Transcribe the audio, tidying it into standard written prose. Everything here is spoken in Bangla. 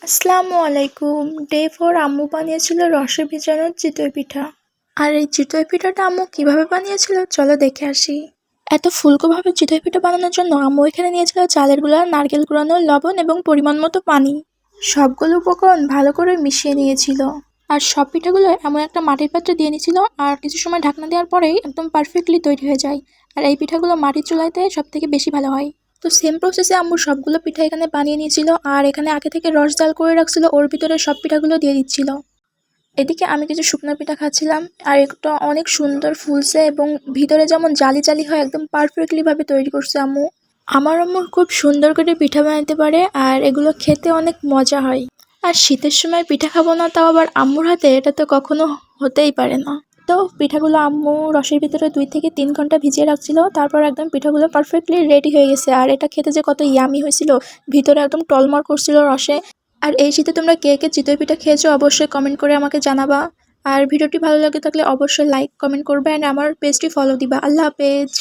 আসসালামু আলাইকুম। ডে 4 আম্মু বানিয়েছিল রসে ভিজানো চিতই পিঠা। আর এই চিতই পিঠাটা আম্মু কিভাবে বানিয়েছিল চলো দেখে আসি। এত ফুলকোভাবে চিতই পিঠা বানানোর জন্য আম্মু এখানে নিয়েছিল চালের গুঁড়া, নারকেল কুড়ানো, লবণ এবং পরিমাণ মতো পানি। সবগুলো উপকরণ ভালো করে মিশিয়ে নিয়েছিল। আর সব পিঠাগুলো এমন একটা মাটির পাত্রে দিয়ে নিয়েছিল, আর কিছু সময় ঢাকনা দেওয়ার পরেই একদম পারফেক্টলি তৈরি হয়ে যায়। আর এই পিঠাগুলো মাটির চুলাইতে সব থেকে বেশি ভালো হয়। তো সেম প্রসেসে আম্মু সবগুলো পিঠা এখানে বানিয়ে নিয়েছিল, আর এখানে আগে থেকে রস জাল করে রাখছিল, ওর ভিতরে সব পিঠাগুলো দিয়ে দিচ্ছিল। এদিকে আমি কিছু শুকনো পিঠা খাচ্ছিলাম, আর একটা অনেক সুন্দর ফুলছে এবং ভিতরে যেমন জালি জালি হয় একদম পারফেক্টলি ভাবে তৈরি করছে আম্মু। আমার আম্মু খুব সুন্দর করে পিঠা বানাতে পারে, আর এগুলো খেতে অনেক মজা হয়। আর শীতের সময় পিঠা খাবো না, তাও আবার আম্মুর হাতে, এটা তো কখনো হতেই পারে না। তো পিঠাগুলো আম্মু রসের ভিতরে 2 থেকে 3 ঘন্টা ভিজিয়ে রাখছিল, তারপর একদম পিঠাগুলো পারফেক্টলি রেডি হয়ে গেছে। আর এটা খেতে যে কত ইয়ামি হয়েছিল, ভিতরে একদম টলমল করছিল রসে। আর এই শীতে তোমরা কে কে চিতই পিঠা খেয়েছো অবশ্যই কমেন্ট করে আমাকে জানাবা। আর ভিডিওটি ভালো লাগে থাকলে অবশ্যই লাইক কমেন্ট করবে, আর আমার পেজটি ফলো দিবা। আল্লাহ হাফেজ।